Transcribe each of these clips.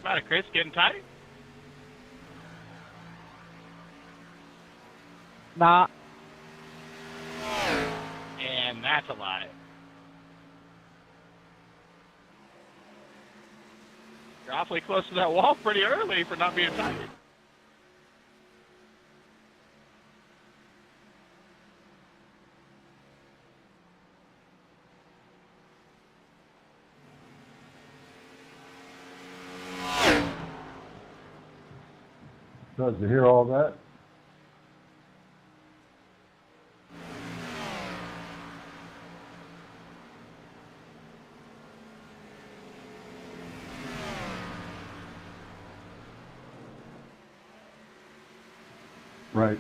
Matter, Chris, getting tight? Nah. And that's a lie. You're awfully close to that wall pretty early for not being tight. Does you hear all that? Right.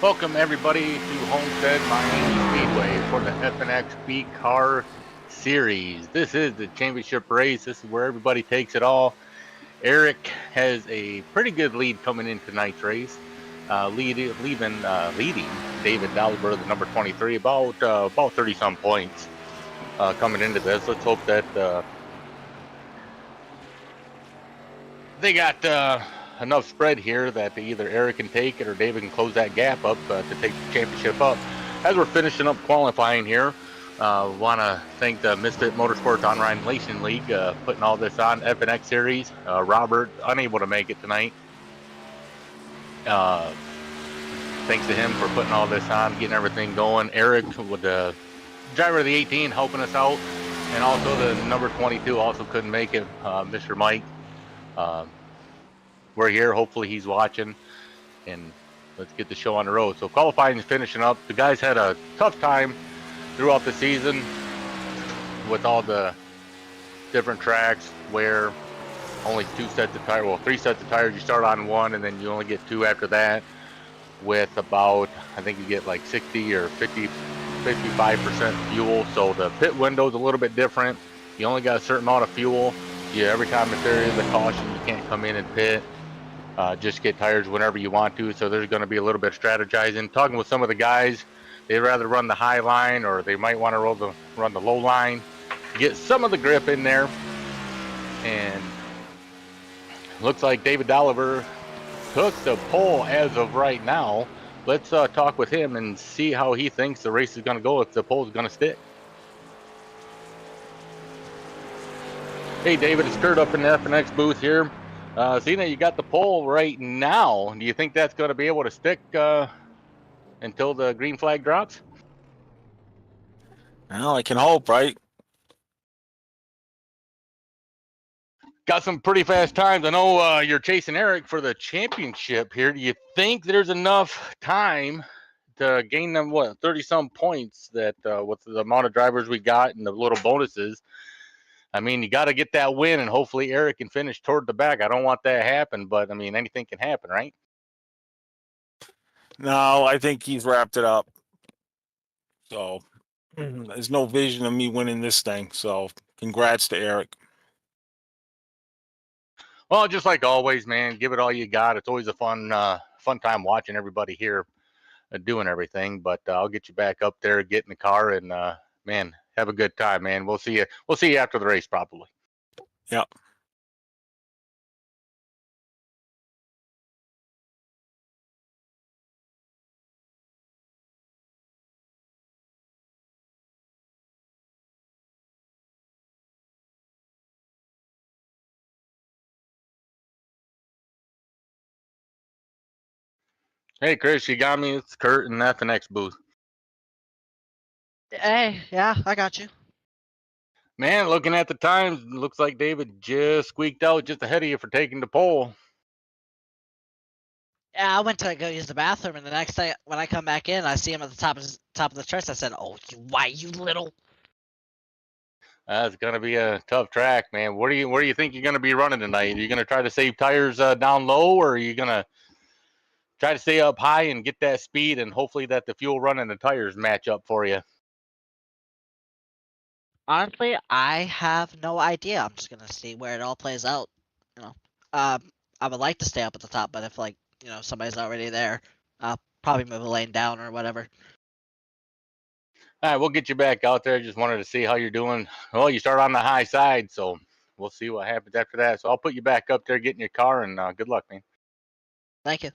Welcome everybody to Homestead Miami Speedway for the FNX B Car Series. This is the championship race. This is where everybody takes it all. Eric has a pretty good lead coming in tonight's race, leading David Dalibur, the number 23, about 30 some points coming into this. Let's hope that they got enough spread here that either Eric can take it or David can close that gap up to take the championship up. As we're finishing up qualifying here, want to thank the Misfit Motorsports Online Racing League putting all this on. FNX Series. Robert, unable to make it tonight. Thanks to him for putting all this on, getting everything going. Eric, with the driver of the 18, helping us out. And also the number 22 also couldn't make it, Mr. Mike. We're here. Hopefully he's watching, and let's get the show on the road. So qualifying is finishing up. The guys had a tough time throughout the season with all the different tracks where only three sets of tires. You start on one, and then you only get two after that. With about, I think you get like 60 or 55% fuel. So the pit window is a little bit different. You only got a certain amount of fuel. Every time if there is a caution, you can't come in and pit. Just get tires whenever you want to. So there's going to be a little bit of strategizing. Talking with some of the guys, they'd rather run the high line, or they might want to run the low line, get some of the grip in there. And looks like David Dolliver took the pole as of right now. Let's talk with him and see how he thinks the race is going to go, if the pole is going to stick. Hey, David, it's Kurt up in the FNX booth here. Seeing that you got the pole right now, do you think that's going to be able to stick until the green flag drops? Well, I can hope, right? Got some pretty fast times. I know you're chasing Eric for the championship here. Do you think there's enough time to gain them, 30-some points that with the amount of drivers we got and the little bonuses? I mean, you got to get that win, and hopefully Eric can finish toward the back. I don't want that to happen, but, I mean, anything can happen, right? No, I think he's wrapped it up. So there's no vision of me winning this thing. So congrats to Eric. Well, just like always, man, give it all you got. It's always a fun time watching everybody here doing everything. But I'll get you back up there, get in the car, and man, have a good time, man. We'll see you. We'll see you after the race, probably. Yep. Hey, Chris, you got me. It's Kurt in the FNX booth. Hey, yeah, I got you. Man, looking at the times, looks like David just squeaked out just ahead of you for taking the pole. Yeah, I went to go use the bathroom, and the next day when I come back in, I see him at the top of the chest. I said, "Oh, you little." It's gonna be a tough track, man. Where do you think you're gonna be running tonight? Are you gonna try to save tires down low, or are you gonna try to stay up high and get that speed, and hopefully that the fuel run and the tires match up for you? Honestly, I have no idea. I'm just gonna see where it all plays out. You know, I would like to stay up at the top, but if somebody's already there, I'll probably move a lane down or whatever. All right, we'll get you back out there. Just wanted to see how you're doing. Well, you start on the high side, so we'll see what happens after that. So I'll put you back up there, get in your car, and good luck, man. Thank you.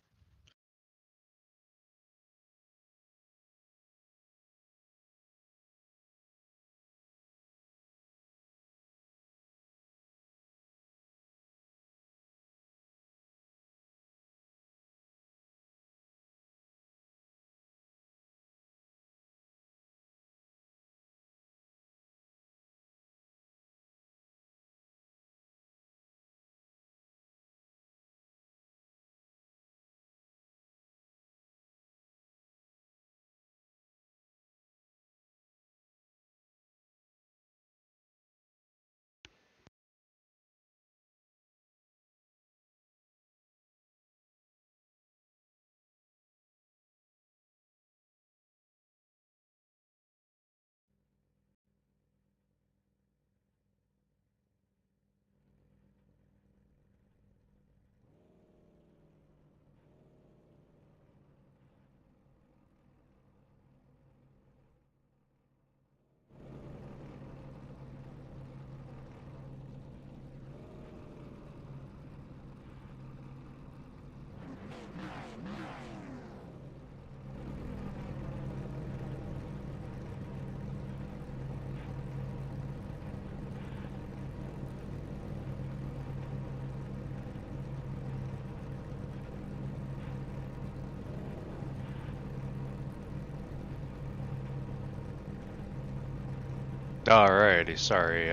Alrighty, sorry,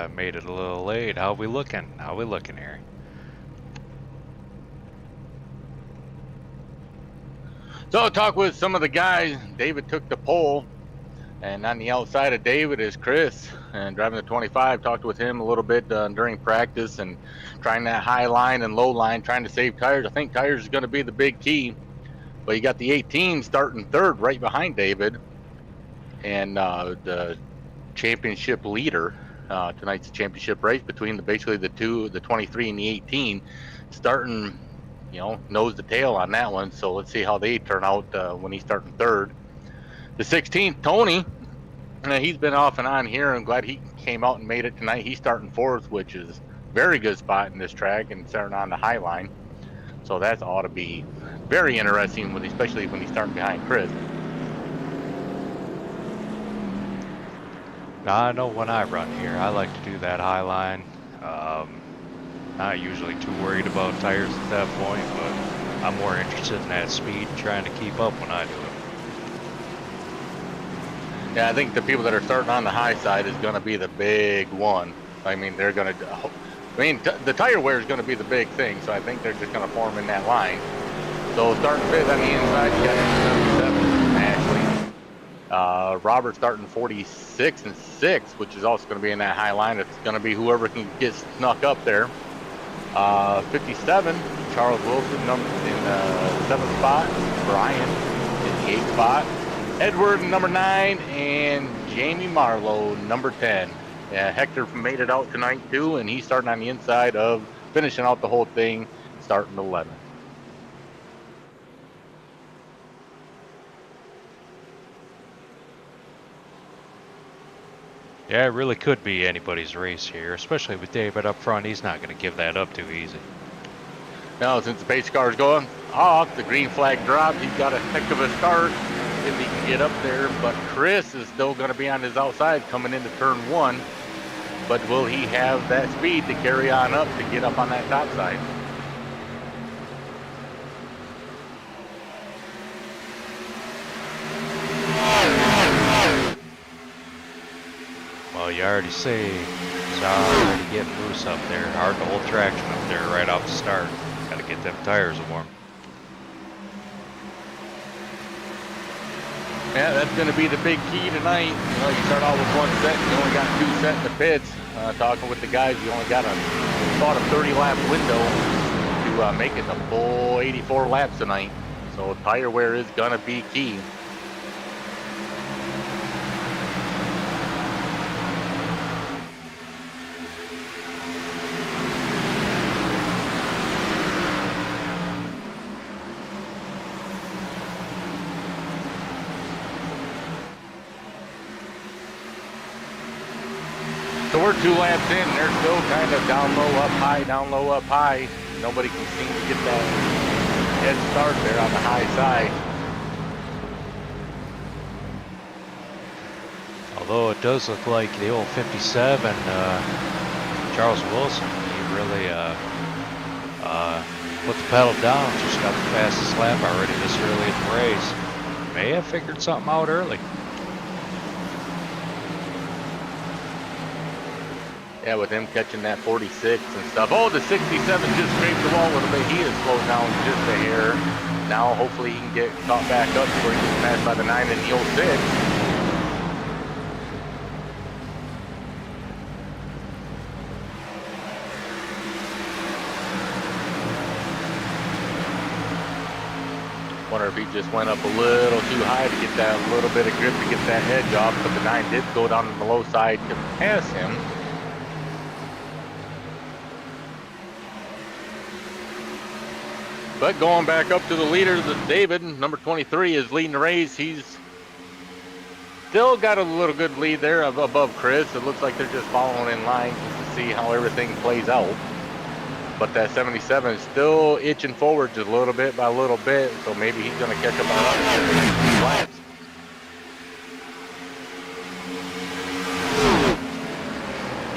made it a little late. How we looking? How we looking here? So I'll talk with some of the guys. David took the pole, and on the outside of David is Chris, and driving the 25. Talked with him a little bit during practice and trying that high line and low line, trying to save tires. I think tires is going to be the big key. But you got the 18 starting third right behind David, and the championship leader. Tonight's championship race between basically the 23 and the 18, starting, nose to tail on that one. So let's see how they turn out when he's starting third. The 16th, Tony, he's been off and on here. I'm glad he came out and made it tonight. He's starting fourth, which is very good spot in this track and starting on the high line. So that ought to be very interesting, especially when he's starting behind Chris. Now, I know when I run here, I like to do that high line. Not usually too worried about tires at that point, but I'm more interested in that speed, trying to keep up when I do it. Yeah, I think the people that are starting on the high side is going to be the big one. I mean, they're going to. The tire wear is going to be the big thing, so I think they're just going to form in that line. So starting fifth on the inside, you got 77, Ashley. Robert starting 46 and 6, which is also going to be in that high line. It's going to be whoever can get snuck up there. 57, Charles Wilson in the 7th spot. Brian in the 8th spot. Edward number 9, and Jamie Marlowe number 10. Yeah, Hector made it out tonight too, and he's starting on the inside of finishing out the whole thing, starting 11th. Yeah, it really could be anybody's race here, especially with David up front. He's not going to give that up too easy. Now, since the pace car is going off, the green flag dropped. He's got a heck of a start if he can get up there, but Chris is still going to be on his outside coming into turn 1. But will he have that speed to carry on up to get up on that top side? Well, you already see he's already getting loose up there. Hard to hold traction up there right off the start. Got to get them tires warm. Yeah, that's going to be the big key tonight. You start out with one set, you only got 2 sets in the pits. Talking with the guys, you only got about a 30-lap window to make it the full 84 laps tonight. So tire wear is going to be key. So we're 2 laps in, and they're still kind of down low, up high, down low, up high. Nobody can seem to get that head start there on the high side. Although it does look like the old 57, Charles Wilson, he really put the pedal down, just got the fastest lap already this early in the race. May have figured something out early. Yeah, with him catching that 46 and stuff. Oh, the 67 just scraped the wall a little bit. He has slowed down just a hair. Now, hopefully, he can get caught back up before he gets passed by the 9 and the 06. Wonder if he just went up a little too high to get that little bit of grip to get that edge off, but the 9 did go down on the low side to pass him. But going back up to the leaders, David, number 23, is leading the race. He's still got a little good lead there above Chris. It looks like they're just following in line just to see how everything plays out. But that 77 is still itching forward just a little bit by a little bit, so maybe he's going to catch up on the next few laps.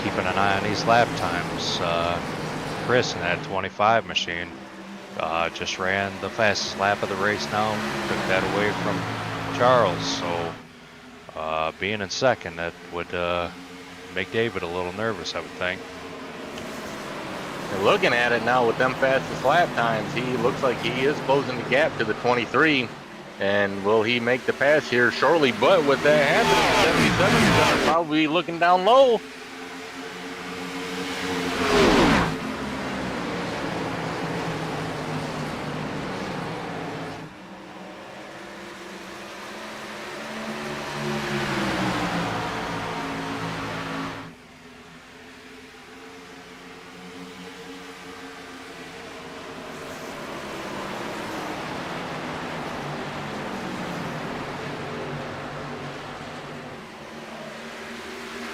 Keeping an eye on these lap times. Chris in that 25 machine just ran the fastest lap of the race now. Took that away from Charles, so Being in second, that would make David a little nervous, I would think. And looking at it now with them fastest lap times, he looks like he is closing the gap to the 23. And will he make the pass here shortly? But with that happening, 77 is going to probably be looking down low.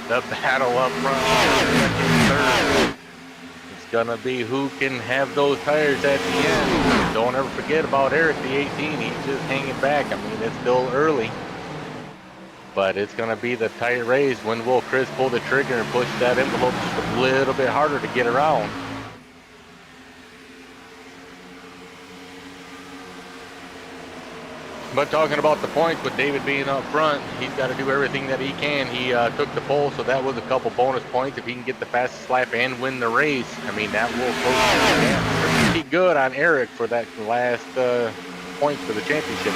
The battle up front, second, third. It's gonna be who can have those tires at the end. Don't ever forget about Eric, the 18. He's just hanging back. I mean, it's still early, but it's gonna be the tight race. When will Chris pull the trigger and push that envelope just a little bit harder to get around? But talking about the points, with David being up front, he's got to do everything that he can. He took the pole, so that was a couple bonus points. If he can get the fastest lap and win the race, I mean, that will close the gap pretty good on Eric for that last point for the championship.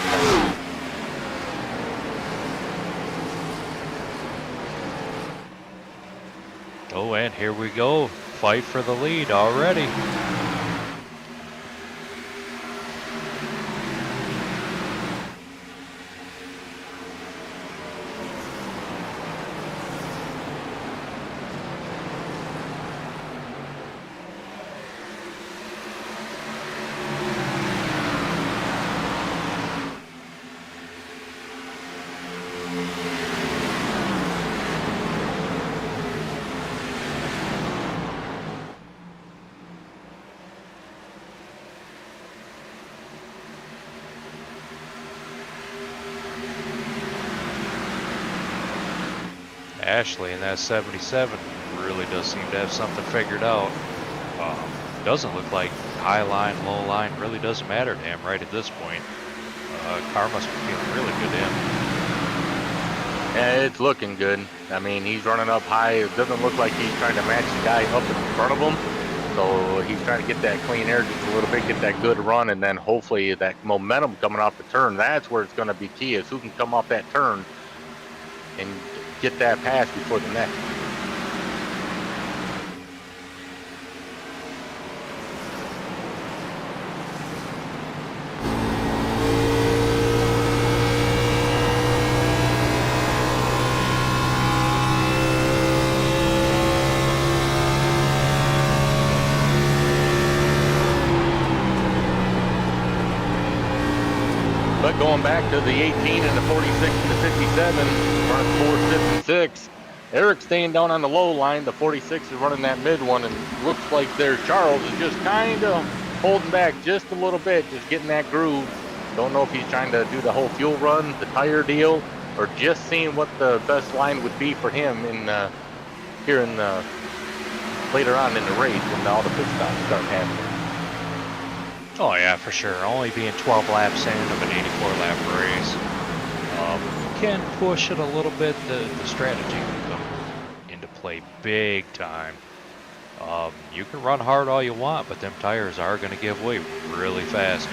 Oh, and here we go. Fight for the lead already. Ashley in that 77 really does seem to have something figured out. Doesn't look like high line, low line really doesn't matter to him right at this point. Car must be feeling really good to him. Yeah, it's looking good. I mean, he's running up high. It doesn't look like he's trying to match the guy up in front of him. So he's trying to get that clean air just a little bit, get that good run, and then hopefully that momentum coming off the turn, that's where it's going to be key, is who can come off that turn and get that pass before the next. But going back to the 18 and the 46 and the 57, running 4, 5, and 6. Eric staying down on the low line. The 46 is running that mid one, and looks like there Charles is just kind of holding back just a little bit, just getting that groove. Don't know if he's trying to do the whole fuel run, the tire deal, or just seeing what the best line would be for him in here in later on in the race when all the pit stops start happening. Oh yeah, for sure. Only being 12 laps in of an 84 lap race. Can push it a little bit. The strategy can come into play big time. You can run hard all you want, but them tires are going to give way really fast.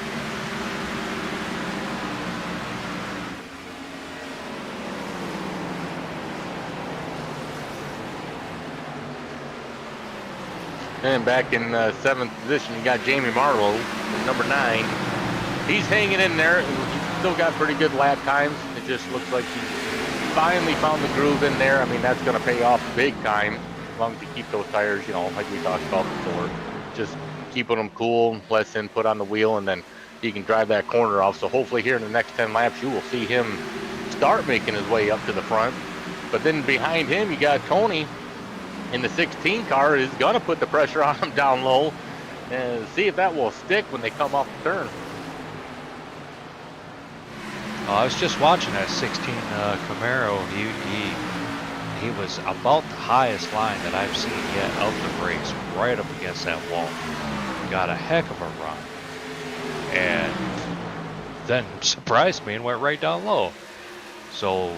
And back in 7th position, you got Jamie Marlowe, number 9. He's hanging in there. He's still got pretty good lap times. It just looks like he finally found the groove in there. I mean, that's going to pay off big time, as long as you keep those tires, you know, like we talked about before. Just keeping them cool, less input on the wheel, and then he can drive that corner off. So hopefully here in the next 10 laps, you will see him start making his way up to the front. But then behind him, you got Tony in the 16 car, is going to put the pressure on him down low and see if that will stick when they come off the turn. I was just watching that 16 Camaro. He was about the highest line that I've seen yet of the race, right up against that wall. Got a heck of a run, and then surprised me and went right down low. So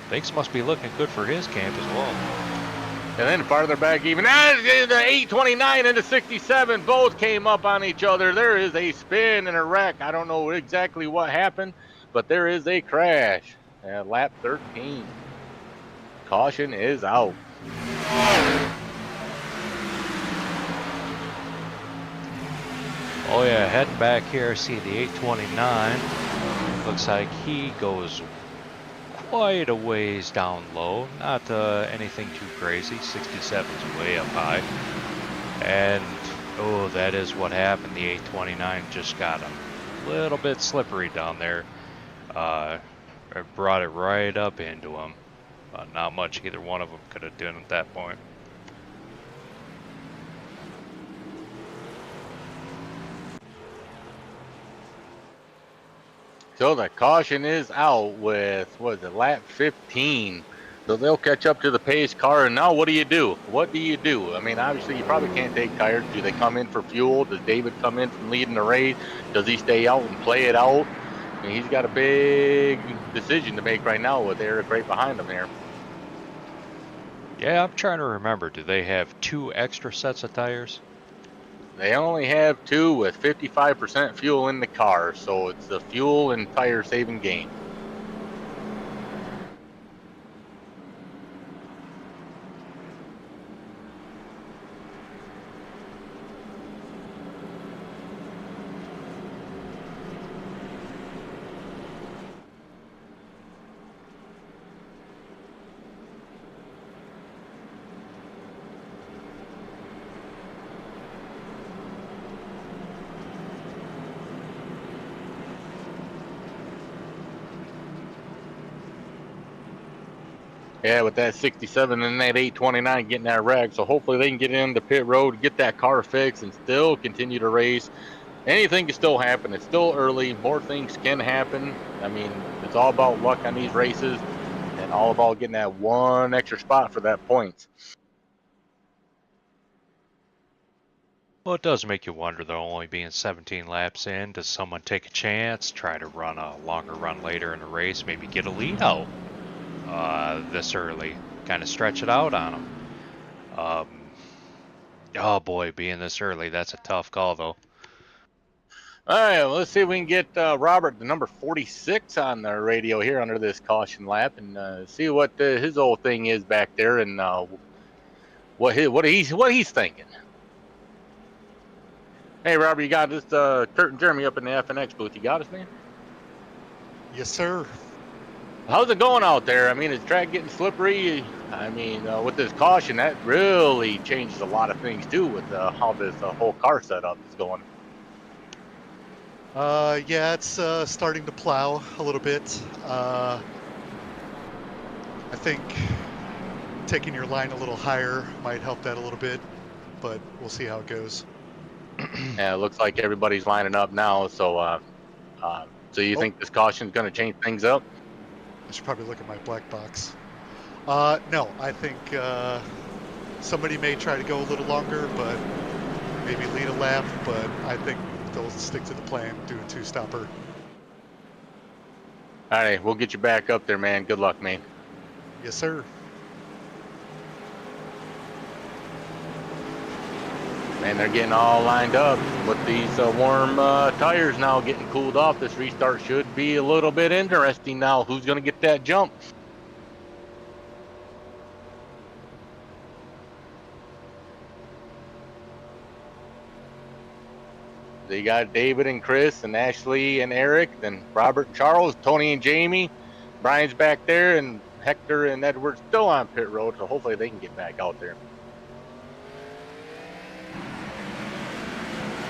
Things must be looking good for his camp as well. And then farther back even, the 829 and the 67 both came up on each other. There is a spin and a wreck. I don't know exactly what happened, but there is a crash at lap 13. Caution is out. Oh yeah, heading back here, see the 829. Looks like he goes quite a ways down low. Not anything too crazy. 67's way up high. And, oh, that is what happened. The 829 just got a little bit slippery down there. It brought it right up into him. Not much either one of them could have done at that point. So the caution is out with, what is it, lap 15. So they'll catch up to the pace car, and now what do you do? What do you do? I mean, obviously you probably can't take tires. Do they come in for fuel? Does David come in from leading the race? Does he stay out and play it out? I mean, he's got a big decision to make right now with Eric right behind him here. Yeah, I'm trying to remember. Do they have 2 extra sets of tires? They only have 2 with 55% fuel in the car, so it's the fuel and tire saving game. Yeah, with that 67 and that 829 getting that wreck, so hopefully they can get into pit road, get that car fixed, and still continue to race. Anything can still happen. It's still early. More things can happen. I mean, it's all about luck on these races and all about getting that one extra spot for that points. Well, it does make you wonder, though, only being 17 laps in. Does someone take a chance, try to run a longer run later in the race, maybe get a lead out this early, kind of stretch it out on them? Oh boy, being this early, that's a tough call, though. All right, well, let's see if we can get Robert, the number 46, on the radio here under this caution lap, and see what his old thing is back there, and what he's thinking. Hey, Robert, you got this Kurt and Jeremy up in the FNX booth. You got us, man? Yes, sir. How's it going out there? I mean, is the track getting slippery? I mean, with this caution, that really changes a lot of things too with how this whole car setup is going. Yeah, it's starting to plow a little bit. I think taking your line a little higher might help that a little bit, but we'll see how it goes. Yeah, it looks like everybody's lining up now. So, so you think this caution is going to change things up? I should probably look at my black box. No, I think somebody may try to go a little longer, but maybe lead a lap. But I think they'll stick to the plan, do a 2-stopper. All right, we'll get you back up there, man. Good luck, man. Yes, sir. Man, they're getting all lined up with these warm tires now getting cooled off. This restart should be a little bit interesting now. Who's going to get that jump? They got David and Chris and Ashley and Eric, then Robert and Charles, Tony and Jamie. Brian's back there, and Hector and Edward still on pit road, so hopefully they can get back out there.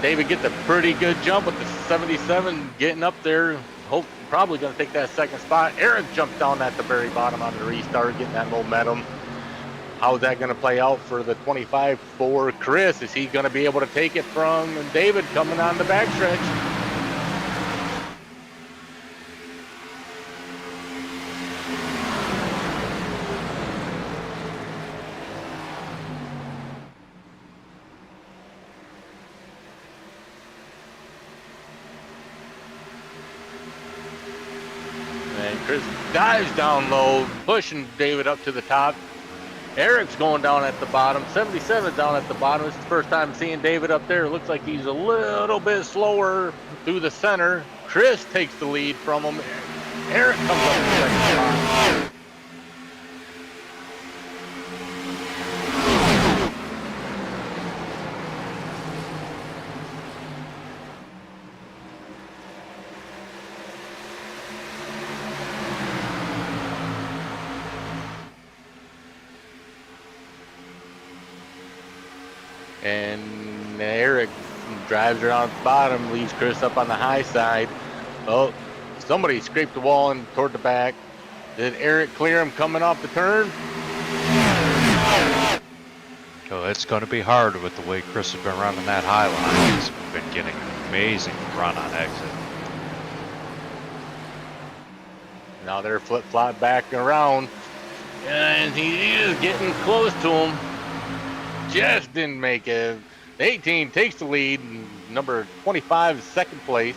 David gets a pretty good jump with the 77 getting up there. Probably going to take that second spot. Eric jumped down at the very bottom on the restart, getting that momentum. How's that going to play out for the 25 for Chris? Is he going to be able to take it from David coming on the backstretch? Chris dives down low, pushing David up to the top. Eric's going down at the bottom. 77's down at the bottom. This is the first time seeing David up there. Looks like he's a little bit slower through the center. Chris takes the lead from him. Eric comes up in second spot. And Eric drives around the bottom, leaves Chris up on the high side. Oh, somebody scraped the wall and toward the back. Did Eric clear him coming off the turn? So it's going to be hard with the way Chris has been running that high line. He's been getting an amazing run on exit. Now they're flip-flop back around. And he is getting close to him. Just didn't make it. 18 takes the lead. Number 25 is second place.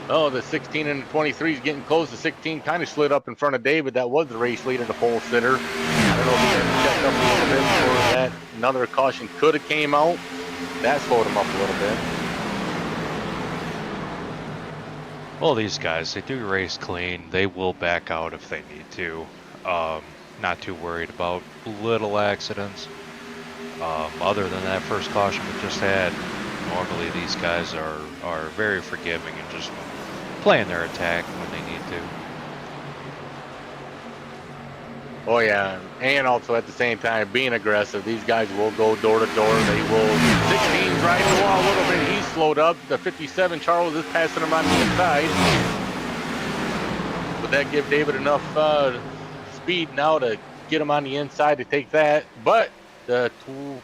Oh, the 16 and the 23 is getting close. The 16 kind of slid up in front of David. That was the race leader, the pole sitter. I don't know if he had to check up a little bit before that. Another caution could have came out. That slowed him up a little bit. Well, these guys, they do race clean. They will back out if they need to. Not too worried about little accidents. Other than that first caution we just had, normally these guys are very forgiving and just playing their attack when they need to. Oh yeah, and also at the same time being aggressive. These guys will go door to door. They will. 16's riding the wall a little bit. He's slowed up. The 57 Charles is passing him on the inside. Would that give David enough speed now to get him on the inside to take that? But the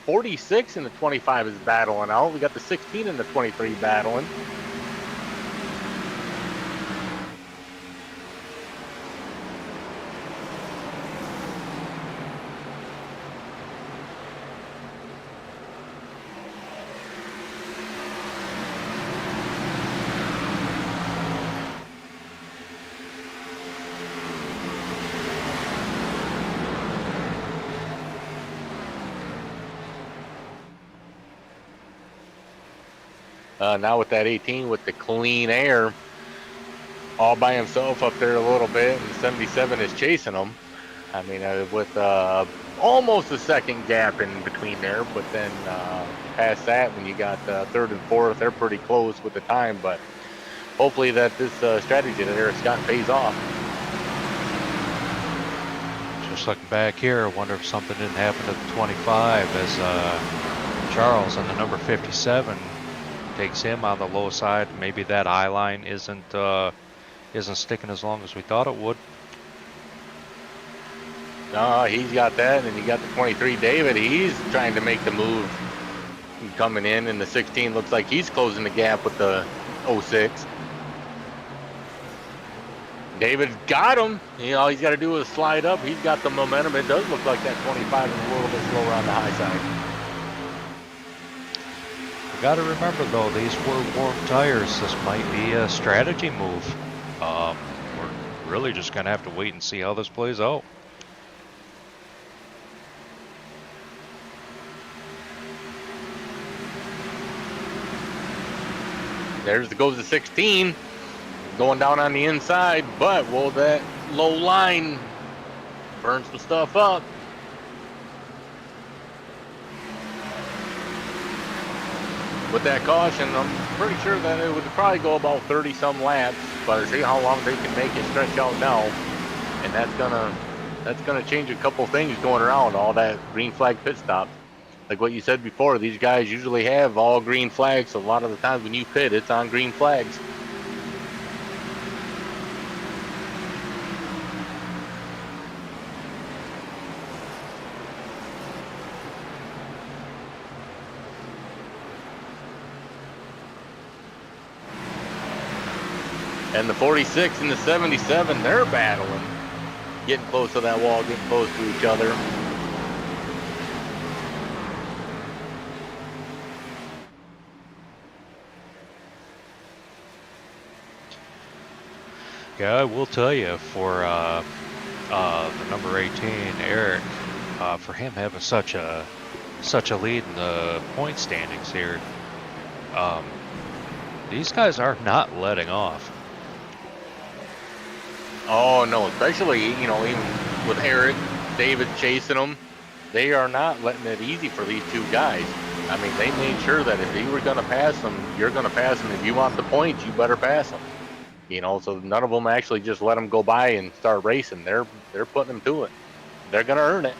46 and the 25 is battling out. We got the 16 and the 23 battling. Now with that 18 with the clean air all by himself up there a little bit, and 77 is chasing him. I mean, with almost a second gap in between there, but then past that, when you got third and fourth, they're pretty close with the time. But hopefully that this strategy that Eric Scott pays off. Just looking back here, I wonder if something didn't happen to the 25 as Charles on the number 57 takes him on the low side. Maybe that eye line isn't sticking as long as we thought it would. No, he's got that, and you got the 23 David. He's trying to make the move coming in, and the 16 looks like he's closing the gap with the 06. David got him. You know, all he's got to do is slide up. He's got the momentum. It does look like that 25 is a little bit slower on the high side. Got to remember though, these were warm tires. This might be a strategy move. We're really just gonna have to wait and see how this plays out. Goes the 16 going down on the inside, but will that low line burn some stuff up? With that caution, I'm pretty sure that it would probably go about 30 some laps, but see how long they can make it stretch out now. And that's gonna change a couple things going around all that green flag pit stop. Like what you said before, these guys usually have all green flags, so a lot of the times when you pit, it's on green flags. And the 46 and the 77, they're battling. Getting close to that wall, getting close to each other. Yeah, I will tell you for the number 18, Eric, for him having such a lead in the point standings here, these guys are not letting off. Oh no, especially, you know, even with Eric, David chasing them, they are not letting it easy for these two guys. I mean, they made sure that if you were going to pass them, you're going to pass them. If you want the points, you better pass them. You know, so none of them actually just let them go by and start racing. They're putting them to it. They're going to earn it.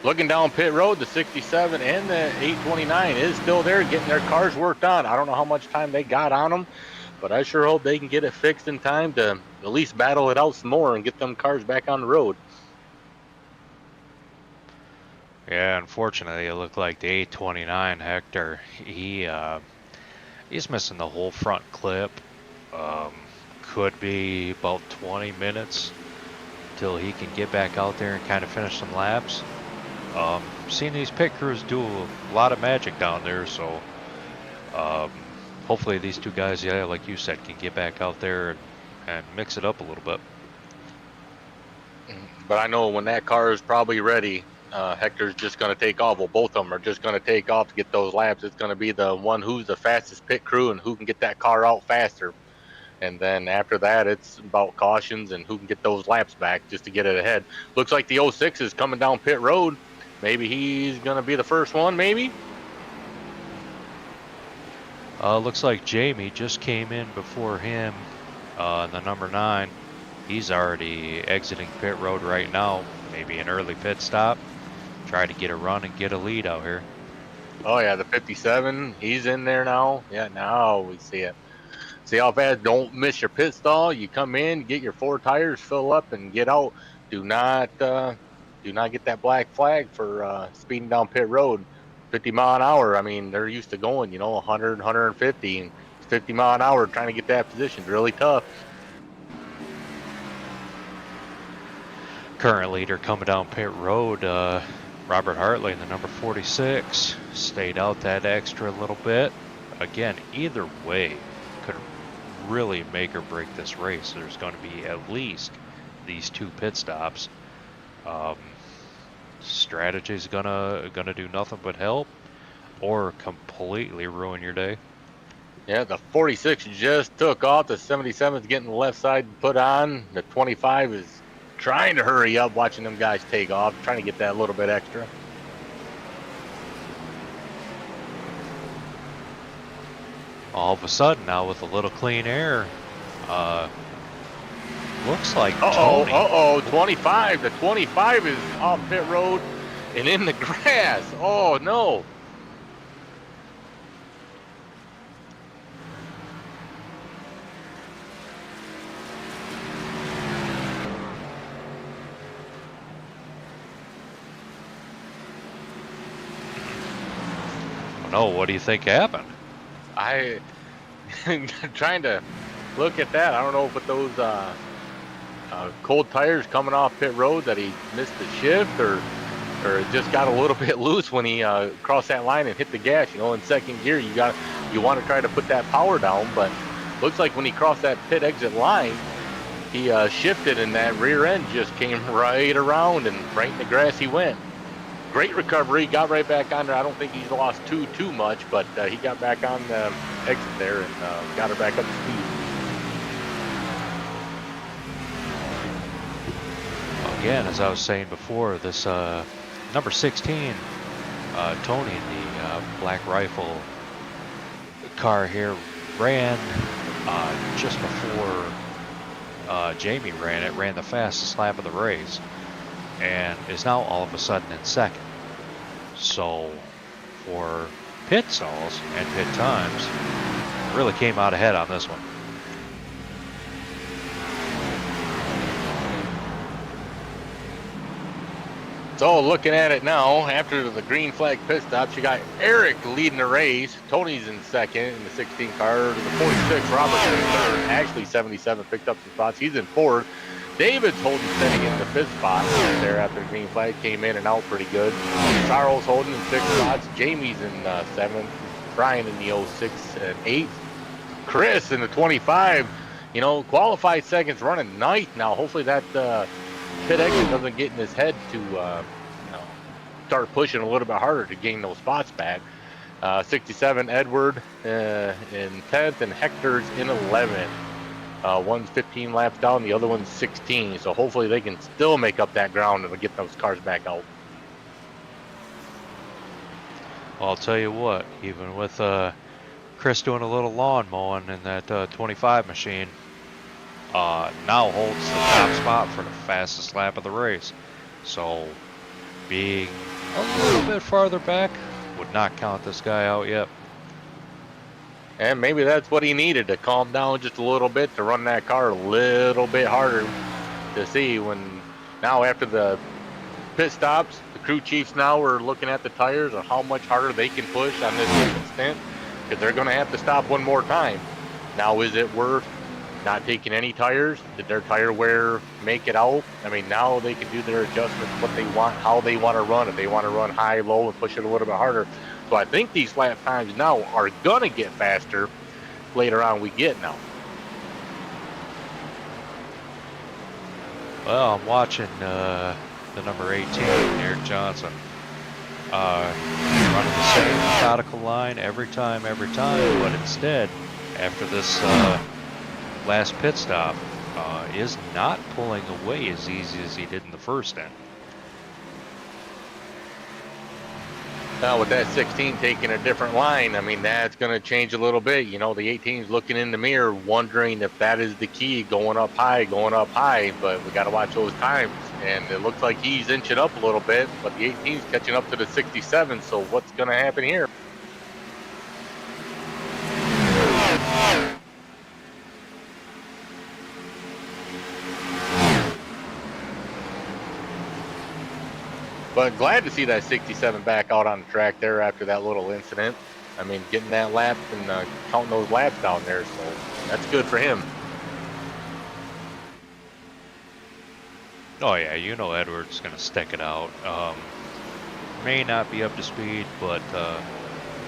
Looking down pit road, the 67 and the 829 is still there getting their cars worked on. I don't know how much time they got on them, but I sure hope they can get it fixed in time to at least battle it out some more and get them cars back on the road. Yeah, unfortunately, it looked like the 829 Hector, he's missing the whole front clip. Could be about 20 minutes till he can get back out there and kind of finish some laps. Seen these pit crews do a lot of magic down there, so hopefully these two guys, yeah, like you said, can get back out there and mix it up a little bit. But I know when that car is probably ready, Hector's just going to take off. Well, both of them are just going to take off to get those laps. It's going to be the one who's the fastest pit crew and who can get that car out faster. And then after that, it's about cautions and who can get those laps back just to get it ahead. Looks like the 06 is coming down pit road. Maybe he's going to be the first one, maybe? Looks like Jamie just came in before him, the number 9. He's already exiting pit road right now. Maybe an early pit stop. Try to get a run and get a lead out here. Oh, yeah, the 57. He's in there now. Yeah, now we see it. See how fast? Don't miss your pit stall. You come in, get your 4 tires, fill up, and get out. Do not get that black flag for speeding down pit road. 50 mile an hour. I mean, they're used to going, 100, 150, and 50 mile an hour trying to get that position. Really tough. Current leader coming down pit road, Robert Hartley in the number 46. Stayed out that extra little bit. Again, either way could really make or break this race. There's going to be at least these 2 pit stops. Strategy's gonna do nothing but help or completely ruin your day. Yeah, the 46 just took off. The 77 is getting the left side put on. The 25 is trying to hurry up, watching them guys take off, trying to get that little bit extra. All of a sudden now with a little clean air, looks like Tony. 25. The 25 is off pit road and in the grass. Oh, no. No, what do you think happened? I'm trying to look at that. I don't know if with those cold tires coming off pit road that he missed the shift or it just got a little bit loose when he crossed that line and hit the gas. In second gear you want to try to put that power down, but looks like when he crossed that pit exit line, he shifted and that rear end just came right around and right in the grass he went. Great recovery, got right back on there. I don't think he's lost too much, but he got back on the exit there and got her back up to speed. Again, as I was saying before, this number 16, Tony in the Black Rifle car here ran just before Jamie ran it, ran the fastest lap of the race, and is now all of a sudden in second. So for pit stalls and pit times, really came out ahead on this one. So looking at it now, after the green flag pit stops, you got Eric leading the race. Tony's in second in the 16 car. The 46, Robert's in third. Actually, 77 picked up some spots. He's in fourth. David's holding steady in the 5th spot there after the green flag came in and out pretty good. Charles holding in 6 spots. Jamie's in 7th. Brian in the 06 and 8th. Chris in the 25. You know, qualified seconds running 9th now. Hopefully that pit exit doesn't get in his head to you know, start pushing a little bit harder to gain those spots back. 67 Edward in 10th and Hector's in 11th. One's 15 laps down, the other one's 16. So hopefully they can still make up that ground and get those cars back out. Well, I'll tell you what, even with Chris doing a little lawn mowing in that 25 machine, now holds the top spot for the fastest lap of the race. So being a little bit farther back would not count this guy out yet. And maybe that's what he needed, to calm down just a little bit, to run that car a little bit harder, to see when, now after the pit stops, the crew chiefs now are looking at the tires and how much harder they can push on this second stint, because they're going to have to stop one more time. Now, is it worth not taking any tires? Did their tire wear make it out? I mean, now they can do their adjustments, what they want, how they want to run. If they want to run high, low, and push it a little bit harder. So I think these lap times now are going to get faster later on we get now. Well, I'm watching the number 18, Eric Johnson, running the same methodical line every time, but instead, after this last pit stop, is not pulling away as easy as he did in the first end. Now with that 16 taking a different line, I mean, that's going to change a little bit. You know, the 18's looking in the mirror, wondering if that is the key, going up high, but we got to watch those times. And it looks like he's inching up a little bit, but the 18's catching up to the 67, so what's going to happen here? But glad to see that 67 back out on the track there after that little incident. I mean, getting that lap and counting those laps down there, so that's good for him. Oh yeah, you know Edward's going to stick it out. May not be up to speed, but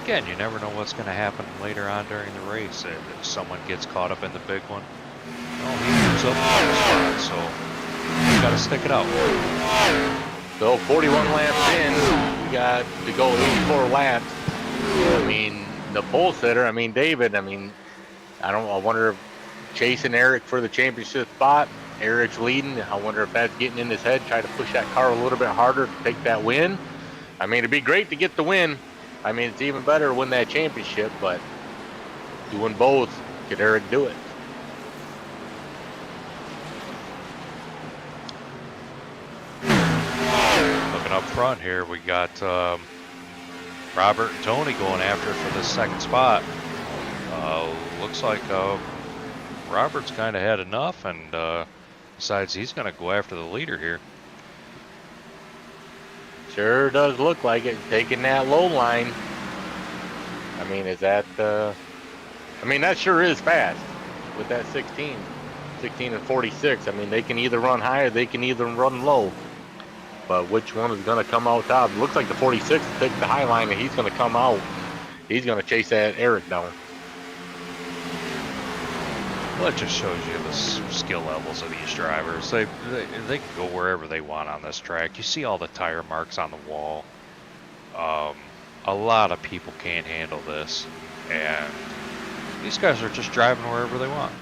again, you never know what's going to happen later on during the race. If someone gets caught up in the big one, well, he moves up the spot, so you got to stick it out. So 41 laps in, we got to go 84 laps. I mean, the pole sitter, I mean, David, I mean, I wonder if chasing Eric for the championship spot, Eric's leading. I wonder if that's getting in his head, try to push that car a little bit harder to take that win. I mean, it'd be great to get the win. I mean, it's even better to win that championship, but doing both, could Eric do it? Up front here, we got Robert and Tony going after it for the second spot. Looks like Robert's kind of had enough and decides he's going to go after the leader here. Sure does look like it, taking that low line. I mean, is that I mean, that sure is fast with that 16 and 46. I mean, they can either run high or they can either run low. But which one is going to come out top? It looks like the 46 will take the high line, and he's going to come out. He's going to chase that Eric down. Well, it just shows you the skill levels of these drivers. They can go wherever they want on this track. You see all the tire marks on the wall. A lot of people can't handle this, and these guys are just driving wherever they want.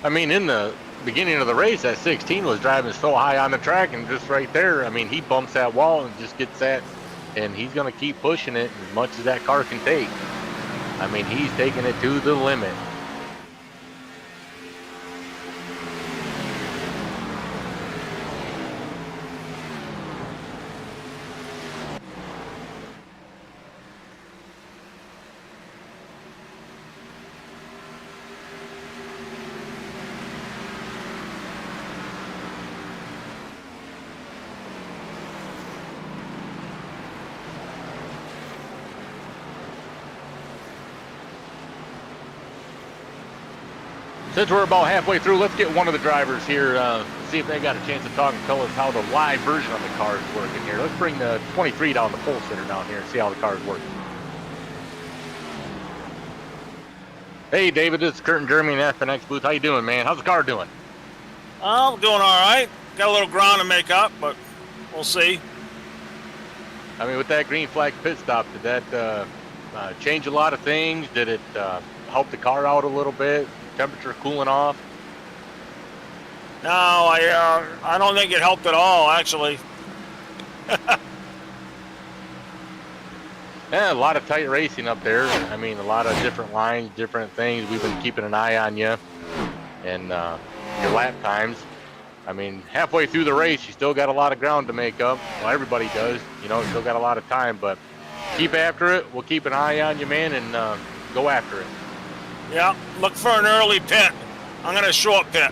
I mean, in the beginning of the race, that 16 was driving so high on the track, and just right there, I mean, he bumps that wall and just gets that, and he's going to keep pushing it as much as that car can take. I mean, he's taking it to the limit. Since we're about halfway through, let's get one of the drivers here, see if they got a chance to talk and tell us how the live version of the car is working here. Let's bring the 23 down, the pole sitter down here, and see how the car is working. Hey, David, this is Kurt and Jeremy in the FNX booth. How you doing, man? How's the car doing? I'm doing all right. Got a little ground to make up, but we'll see. I mean, with that green flag pit stop, did that change a lot of things? Did it help the car out a little bit? Temperature cooling off? No, I don't think it helped at all, actually. Yeah, a lot of tight racing up there. I mean, a lot of different lines, different things. We've been keeping an eye on you and your lap times. I mean, halfway through the race, you still got a lot of ground to make up. Well, everybody does. You know, still got a lot of time, but keep after it. We'll keep an eye on you, man, and go after it. Yeah, look for an early pit. I'm going to short pit.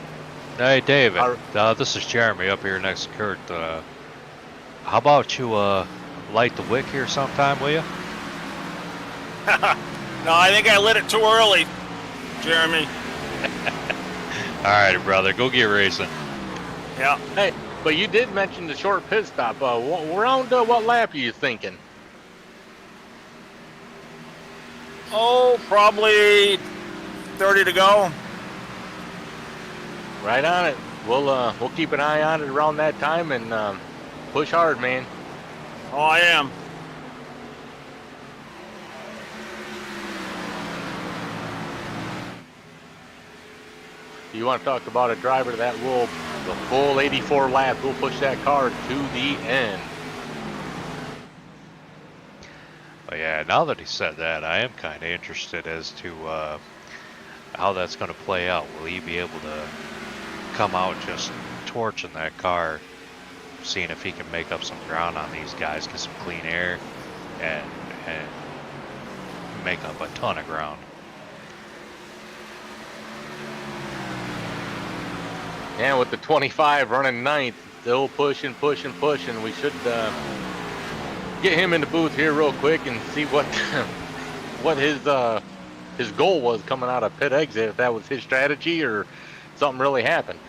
Hey, David. This is Jeremy up here next to Kurt. How about you light the wick here sometime, will you? No, I think I lit it too early, Jeremy. All right, brother. Go get racing. Yeah. Hey, but you did mention the short pit stop. Around what lap are you thinking? Oh, probably 30 to go. Right on it. We'll keep an eye on it around that time and push hard, man. Oh, I am. You want to talk about a driver that will, the full 84 laps, will push that car to the end. Well, yeah, now that he said that, I am kind of interested as to how that's going to play out. Will he be able to come out just torching that car, seeing if he can make up some ground on these guys, get some clean air, and make up a ton of ground? And with the 25 running ninth, still pushing. We should get him in the booth here real quick and see what what his goal was coming out of pit exit, if that was his strategy or something really happened.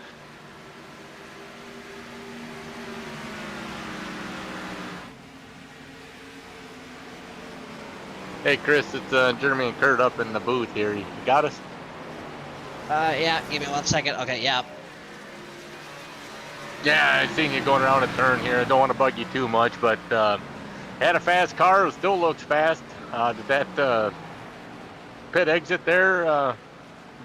Hey Chris, it's Jeremy and Kurt up in the booth here. You got us? Yeah, give me 1 second. Okay, yeah. Yeah, I seen you going around a turn here. I don't want to bug you too much, but had a fast car. It still looks fast. Did that pit exit there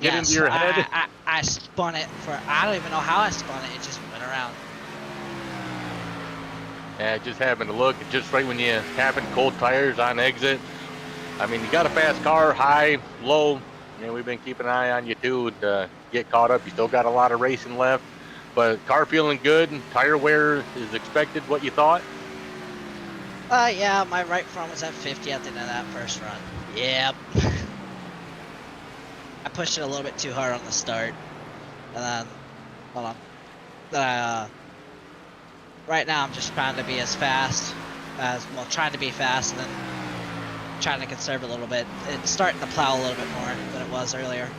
get into your head? I spun it for, I don't even know how I spun it. It just went around. Yeah, just happened to look. Just right when you happened, cold tires on exit. I mean, you got a fast car, high, low. And we've been keeping an eye on you too to get caught up. You still got a lot of racing left. But car feeling good, and tire wear is expected, what you thought? Yeah, my right front was at 50 at the end of that first run. Yep. I pushed it a little bit too hard on the start. And then, hold on. Right now I'm just trying to be as fast as, well, trying to be fast and then trying to conserve a little bit. It's starting to plow a little bit more than it was earlier.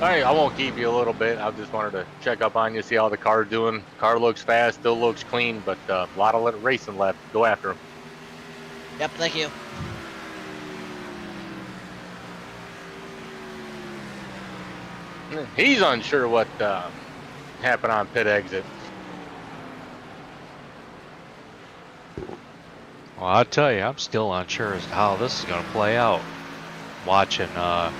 All right, I won't keep you a little bit. I just wanted to check up on you, see how the car's doing. Car looks fast, still looks clean, but a lot of racing left. Go after him. Yep, thank you. He's unsure what happened on pit exit. Well, I'll tell you, I'm still unsure as to how this is going to play out. Watching the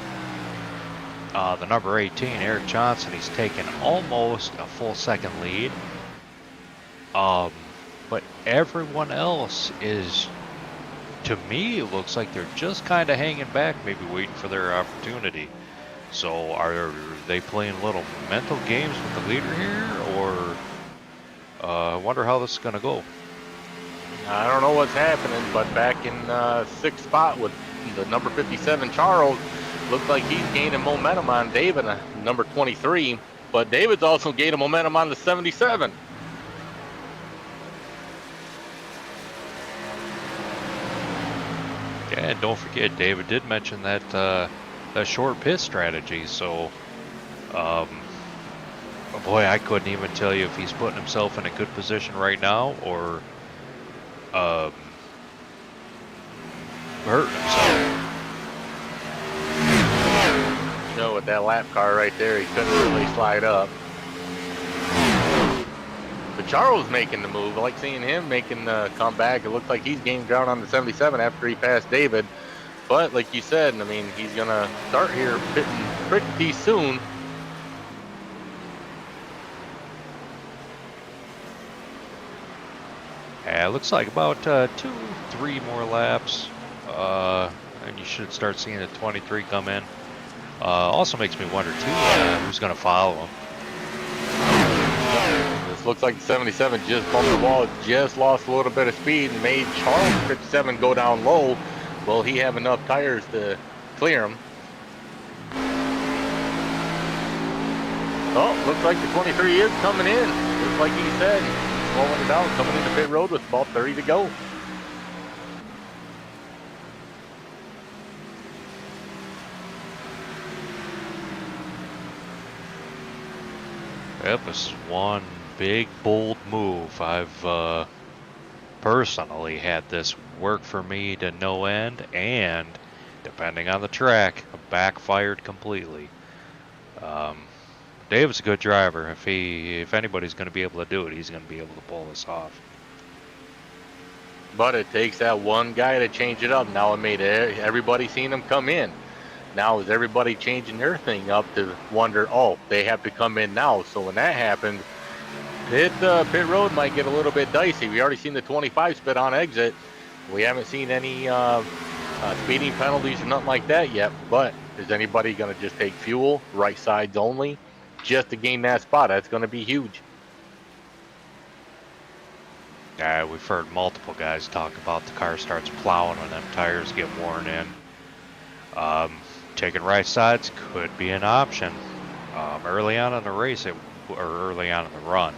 number 18, Eric Johnson, he's taken almost a full second lead. But everyone else is, to me, it looks like they're just kind of hanging back, maybe waiting for their opportunity. So are they playing little mental games with the leader here, or I wonder how this is going to go. I don't know what's happening, but back in sixth spot with the number 57, Charles, looks like he's gaining momentum on David, number 23, but David's also gaining momentum on the 77. Yeah, and don't forget, David did mention that that short pit strategy, so Boy, I couldn't even tell you if he's putting himself in a good position right now or hurting himself. You know, with that lap car right there, he couldn't really slide up. But Charles making the move. I like seeing him making the comeback. It looked like he's gained ground on the 77 after he passed David. But like you said, I mean, he's going to start here pitting pretty soon. Yeah, it looks like about 2-3 more laps. And you should start seeing the 23 come in. Also makes me wonder too who's going to follow him. This looks like the 77 just bumped the wall, just lost a little bit of speed and made Charles 57 go down low. Will he have enough tires to clear him? Oh, looks like the 23 is coming in. Just like he said, slowing it down, coming into pit road with about 30 to go. Yep, this is one big bold move. I've personally had this work for me to no end, and depending on the track, backfired completely. David's a good driver. If anybody's going to be able to do it, he's going to be able to pull this off. But it takes that one guy to change it up. Now it made everybody seen him come in. Now is everybody changing their thing up to wonder, oh, they have to come in now. So when that happens, pit road might get a little bit dicey. We already seen the 25 spit on exit. We haven't seen any speeding penalties or nothing like that yet. But is anybody going to just take fuel, right sides only, just to gain that spot? That's going to be huge. We've heard multiple guys talk about the car starts plowing when them tires get worn in. Taking right sides could be an option early on in the race or early on in the run.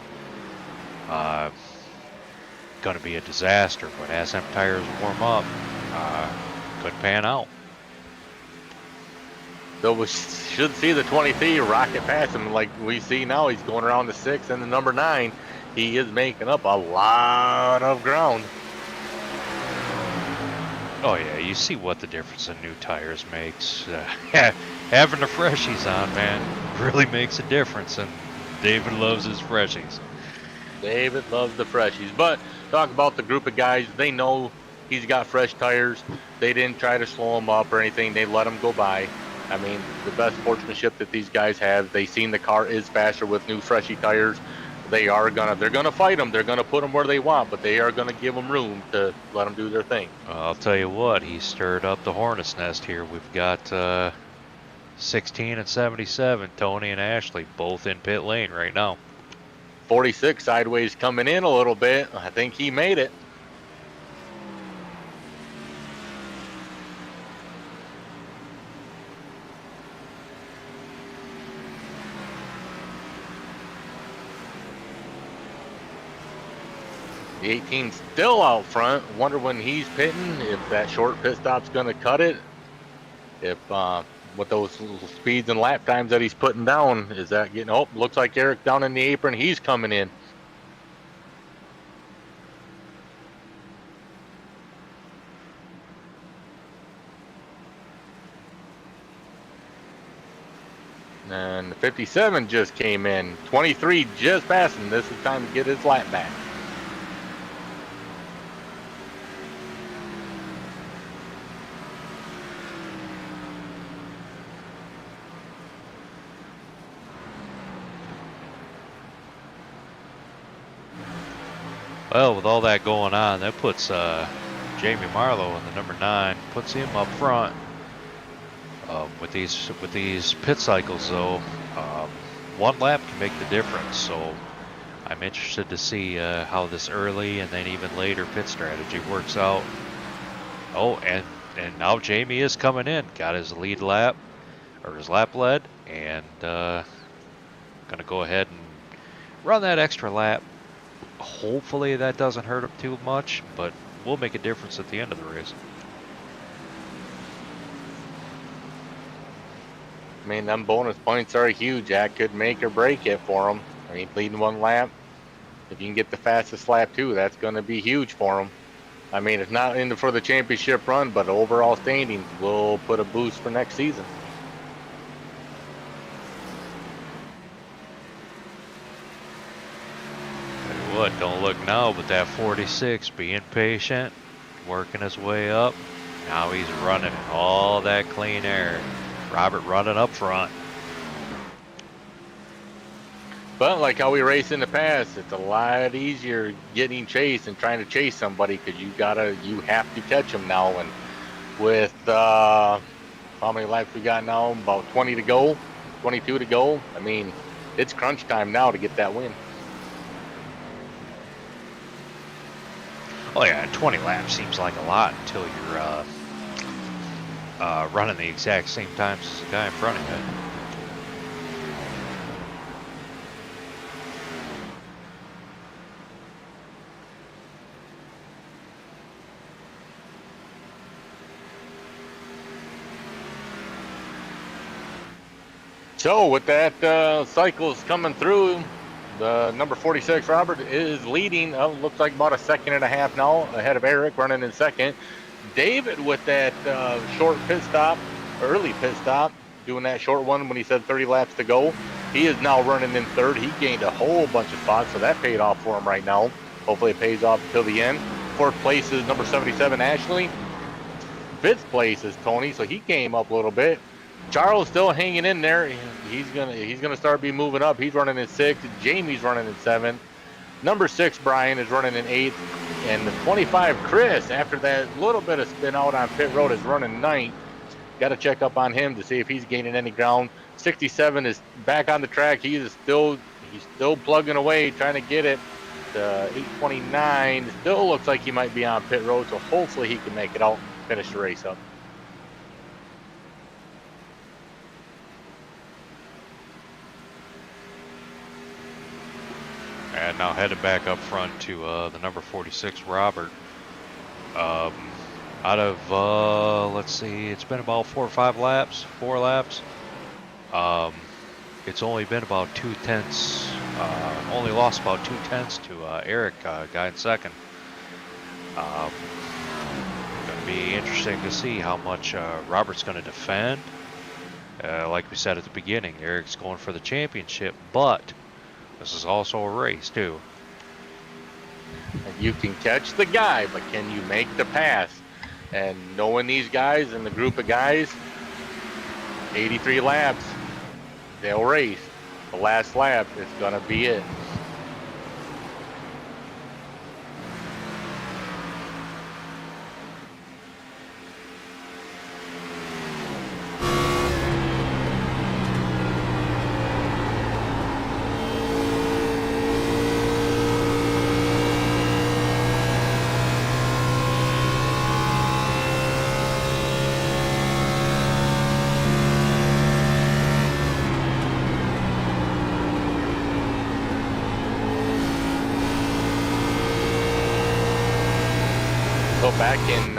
Going to be a disaster, but as them tires warm up, could pan out. So we should see the 23 rocket past him like we see now. He's going around the 6 and the number 9. He is making up a lot of ground. Oh yeah, you see what the difference in new tires makes. Having the freshies on, man, really makes a difference, and David loves his freshies. David loves the freshies. But talk about the group of guys. They know he's got fresh tires. They didn't try to slow him up or anything. They let him go by. I mean, the best sportsmanship that these guys have. They seen the car is faster with new freshy tires. They're gonna fight them. They're gonna put them where they want, but they are gonna give them room to let them do their thing. I'll tell you what, he stirred up the hornet's nest here. We've got 16 and 77, Tony and Ashley, both in pit lane right now. 46 sideways coming in a little bit. I think he made it. The 18 still out front. Wonder when he's pitting, if that short pit stop's going to cut it. If with those speeds and lap times that he's putting down, is that getting? Oh, looks like Eric down in the apron. He's coming in. And the 57 just came in. 23 just passing. This is time to get his lap back. Well, with all that going on, that puts Jamie Marlowe in the number 9, puts him up front. With these pit cycles, though, one lap can make the difference. So I'm interested to see how this early and then even later pit strategy works out. Oh, and now Jamie is coming in. Got his lead lap, or his lap lead, and gonna go ahead and run that extra lap. Hopefully that doesn't hurt him too much, but will make a difference at the end of the race. I mean, them bonus points are huge. That could make or break it for him. I mean, leading one lap. If you can get the fastest lap too, that's going to be huge for him. I mean, it's not in for the championship run, but overall standings will put a boost for next season. Tell you what, don't look now, but that 46 being patient, working his way up. Now he's running all that clean air. Robert running up front. But like how we raced in the past, it's a lot easier getting chased and trying to chase somebody because you have to catch them now. And with how many laps we got now? About 20 to go, 22 to go. I mean, it's crunch time now to get that win. Oh yeah, and 20 laps seems like a lot until you're running the exact same times as the guy in front of you. So with that cycles coming through, the number 46 Robert is leading. Looks like about a second and a half now ahead of Eric, running in second. David with that short pit stop, early pit stop, doing that short one when he said 30 laps to go. He is now running in third. He gained a whole bunch of spots, so that paid off for him right now. Hopefully it pays off until the end. Fourth place is number 77 Ashley. Fifth place is Tony, so he came up a little bit. Charles still hanging in there. He's gonna start be moving up. He's running in sixth. Jamie's running in seventh. Number 6 Brian is running in eighth, and the 25 Chris, after that little bit of spin out on pit road, is running ninth. Got to check up on him to see if he's gaining any ground. 67 is back on the track. He's still plugging away, trying to get it. 829 still looks like he might be on pit road, so hopefully he can make it out and finish the race up. And now headed back up front to the number 46 Robert. Out of let's see, it's been about 4 laps. It's only been about 2/10. Only lost about 2/10 to Eric, guy in second. Going to be interesting to see how much Robert's going to defend. Like we said at the beginning, Eric's going for the championship, but this is also a race too. You can catch the guy, but can you make the pass? And knowing these guys and the group of guys, 83 laps, they'll race. The last lap is gonna be it. Back in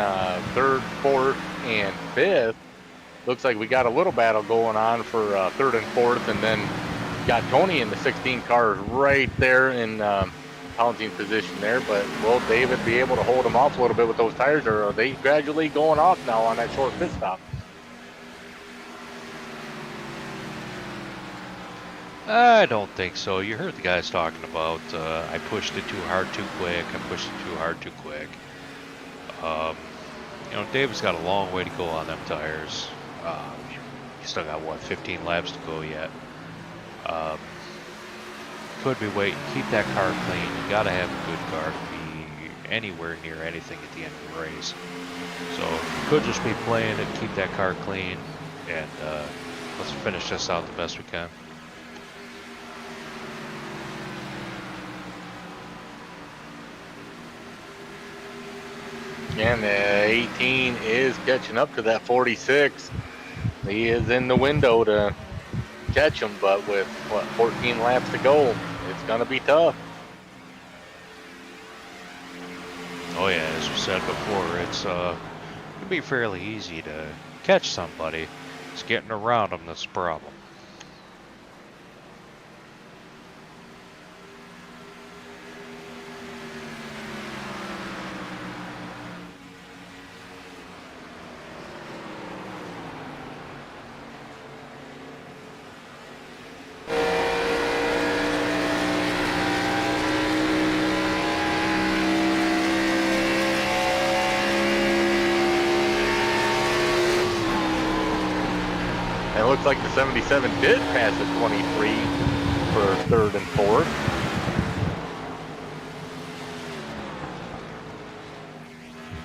third, fourth, and fifth, looks like we got a little battle going on for third and fourth, and then got Tony in the 16 cars right there in pouncing position there. But will David be able to hold him off a little bit with those tires, or are they gradually going off now on that short pit stop? I don't think so. You heard the guys talking about I pushed it too hard too quick. You know, David's got a long way to go on them tires. He's still got, what, 15 laps to go yet. Could be waiting. Keep that car clean. You got to have a good car to be anywhere near anything at the end of the race. So, could just be playing it, keep that car clean, and let's finish this out the best we can. And the 18 is catching up to that 46. He is in the window to catch him, but with, what, 14 laps to go, it's going to be tough. Oh yeah, as we said before, it's can be fairly easy to catch somebody. It's getting around them that's the problem. And it looks like the 77 did pass the 23 for third and fourth.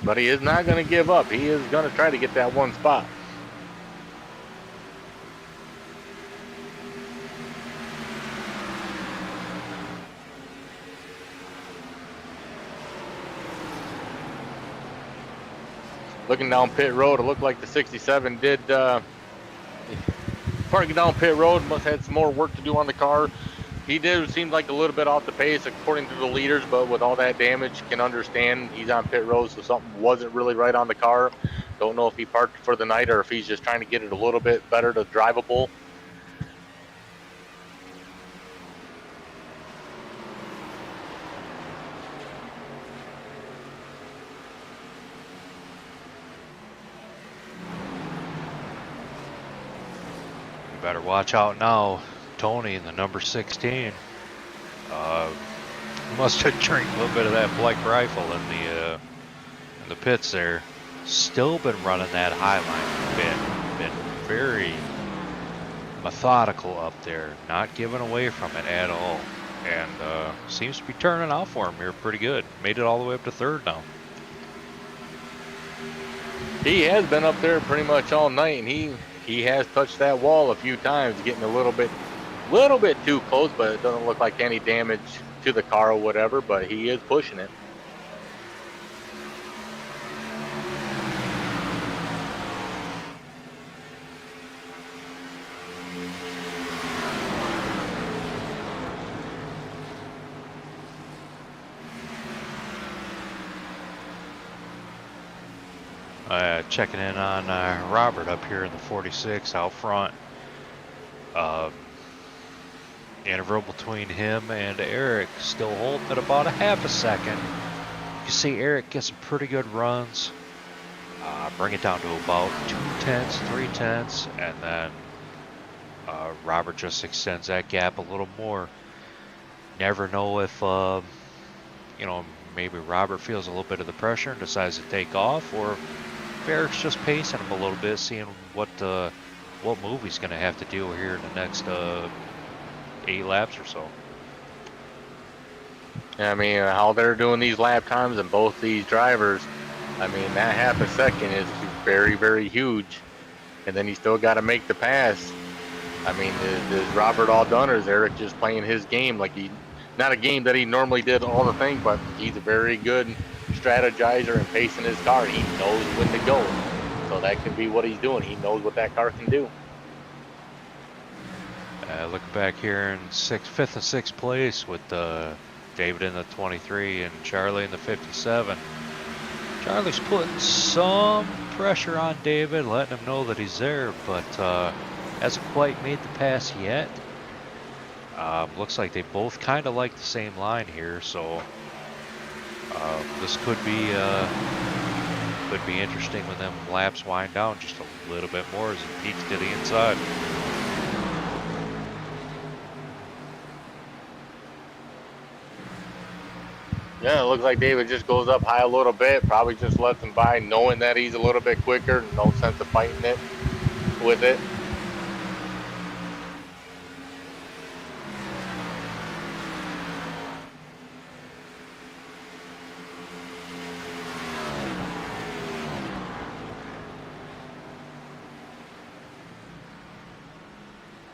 But he is not going to give up. He is going to try to get that one spot. Looking down pit road, it looked like the 67 did parking down pit road. Must have had some more work to do on the car. He did seem like a little bit off the pace according to the leaders, but with all that damage, can understand he's on pit road, so something wasn't really right on the car. Don't know if he parked for the night or if he's just trying to get it a little bit better to drivable. Better watch out now, Tony in the number 16. Must have drank a little bit of that Black Rifle in the pits there. Still been running that high line. Been very methodical up there, not giving away from it at all, and seems to be turning out for him here pretty good. Made it all the way up to third now. He has been up there pretty much all night, and he has touched that wall a few times, getting a little bit too close, but it doesn't look like any damage to the car or whatever, but he is pushing it. Checking in on Robert up here in the 46 out front. Interval between him and Eric still holding at about a half a second. You see Eric gets some pretty good runs. Bring it down to about 2/10, 3/10, and then Robert just extends that gap a little more. Never know if maybe Robert feels a little bit of the pressure and decides to take off, or if Eric's just pacing him a little bit, seeing what move he's going to have to do here in the next 8 laps or so. I mean, how they're doing these lap times and both these drivers, I mean, that half a second is very, very huge. And then you still got to make the pass. I mean, is Robert all done, or is Eric just playing his game like not a game that he normally did all the thing, but he's a very good strategizer and pacing his car. He knows when to go. So that could be what he's doing. He knows what that car can do. Look back here in 5th and 6th place with David in the 23 and Charlie in the 57. Charlie's putting some pressure on David, letting him know that he's there, but hasn't quite made the pass yet. Looks like they both kind of like the same line here, so this could be interesting when them laps wind down just a little bit more as he peeks to the inside. Yeah, it looks like David just goes up high a little bit, probably just lets him by, knowing that he's a little bit quicker. No sense of fighting it with it.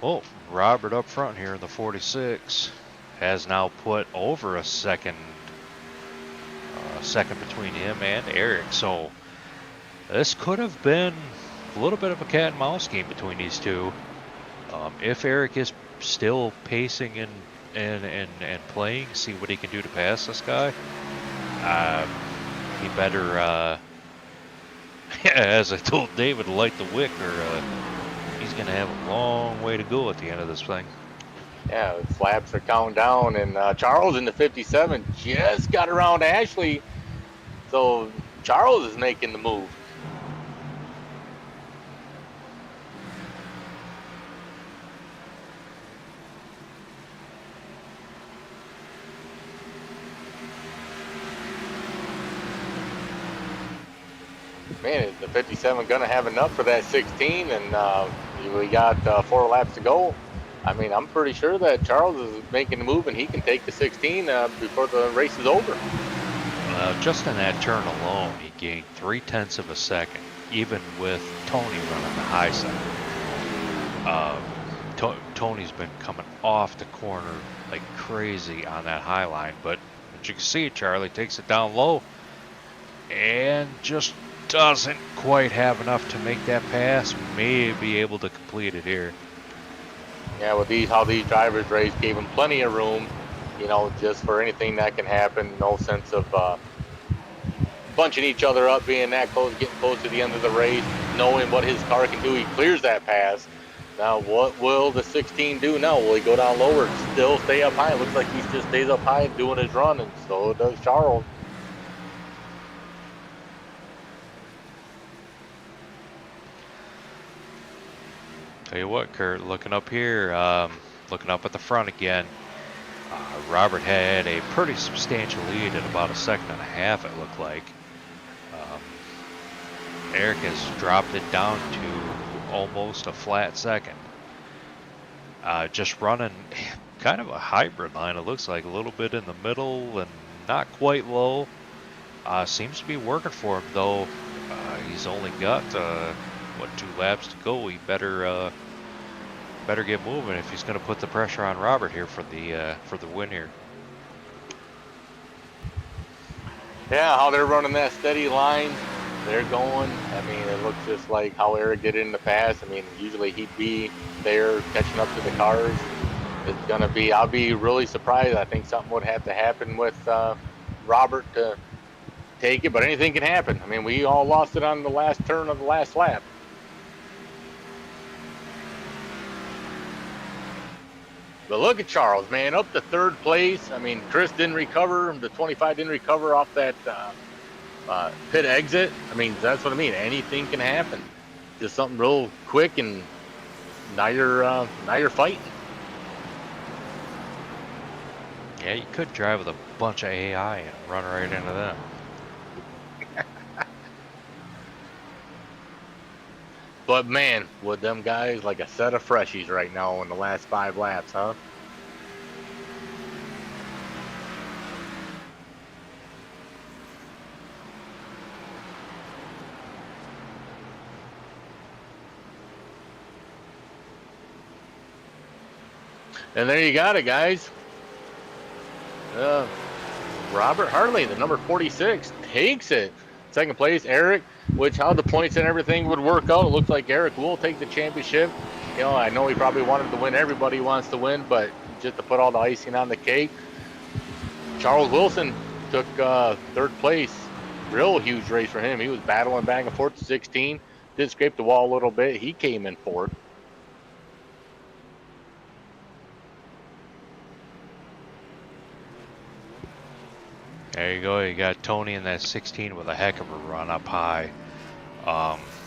Oh, Robert up front here in the 46 has now put over a second between him and Eric. So this could have been a little bit of a cat and mouse game between these two. If Eric is still pacing and playing, see what he can do to pass this guy. He better, as I told David, light the wick or he's going to have a long way to go at the end of this thing. Yeah, the flaps are counting down, and Charles in the 57 just got around Ashley, so Charles is making the move. Man, is the 57 going to have enough for that 16? And we got 4 laps to go. I mean, I'm pretty sure that Charles is making the move and he can take the 16 before the race is over. Just in that turn alone, he gained 0.3 of a second, even with Tony running the high side. Tony's been coming off the corner like crazy on that high line, but as you can see, Charlie takes it down low and just doesn't quite have enough to make that pass. May be able to complete it here. Yeah, with how these drivers race, gave him plenty of room, you know, just for anything that can happen. No sense of bunching each other up, being that close, getting close to the end of the race, knowing what his car can do. He clears that pass. Now, what will the 16 do now? Will he go down lower, still stay up high? It looks like he just stays up high doing his run, and so does Charles. Tell you what, Kurt, looking up here, looking up at the front again, Robert had a pretty substantial lead at about 1.5 seconds, it looked like. Eric has dropped it down to almost a flat second. Just running kind of a hybrid line, it looks like, a little bit in the middle and not quite low. Seems to be working for him, though. He's only got 2 laps to go. He better get moving if he's going to put the pressure on Robert here for the win here. Yeah, how they're running that steady line, they're going. I mean, it looks just like how Eric did it in the past. I mean, usually he'd be there catching up to the cars. It's going to be, I'll be really surprised. I think something would have to happen with Robert to take it, but anything can happen. I mean, we all lost it on the last turn of the last lap. But look at Charles, man, up to 3rd place. I mean, Chris didn't recover. The 25 didn't recover off that pit exit. I mean, that's what I mean. Anything can happen. Just something real quick, and now you're fighting. Yeah, you could drive with a bunch of AI and run right into them. But man, with them guys like a set of freshies right now in the last 5 laps, huh? And there you got it, guys. Robert Hartley, the number 46, takes it. 2nd place, Eric, which how the points and everything would work out. It looks like Eric will take the championship. You know, I know he probably wanted to win. Everybody wants to win, but just to put all the icing on the cake, Charles Wilson took 3rd place. Real huge race for him. He was battling back and forth to 16. Did scrape the wall a little bit. He came in 4th. There you go. You got Tony in that 16 with a heck of a run up high.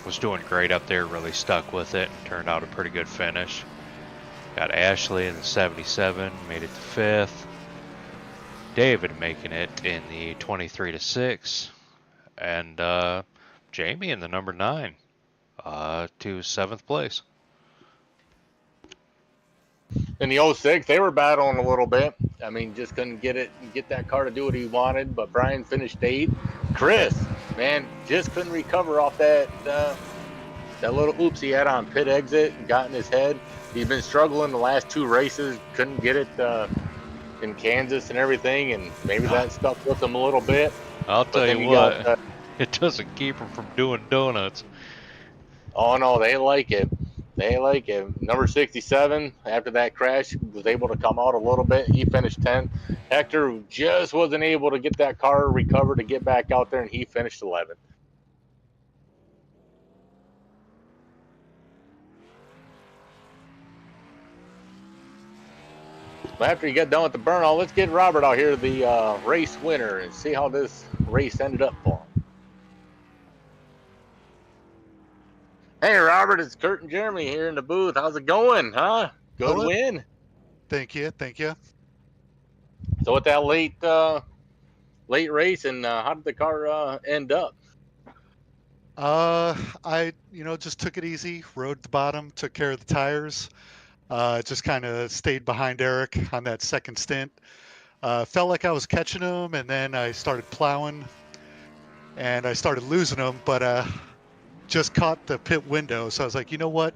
Was doing great up there. Really stuck with it and turned out a pretty good finish. Got Ashley in the 77. Made it to 5th. David making it in the 23-6. And Jamie in the number 9 to 7th place. In the 06, they were battling a little bit. I mean, just couldn't get that car to do what he wanted, but Brian finished 8th. Chris, man, just couldn't recover off that little oops he had on pit exit and got in his head. He's been struggling the last 2 races, couldn't get it in Kansas and everything, and maybe that stuck with him a little bit. I'll tell you what, it doesn't keep him from doing donuts. Oh, no, they like it. They like it. Number 67, after that crash, was able to come out a little bit. He finished 10th. Hector just wasn't able to get that car recovered to get back out there, and he finished 11th. after you get done with the burnout, let's get Robert out here, the race winner, and see how this race ended up for him. Hey, Robert, it's Kurt and Jeremy here in the booth. How's it going, huh? Good Hello. win. Thank you. Thank you. So with that late race, and how did the car end up? I just took it easy, rode the bottom, took care of the tires. Just kind of stayed behind Eric on that second stint. Felt like I was catching him, and then I started plowing, and I started losing him, but just caught the pit window. So I was like, you know what?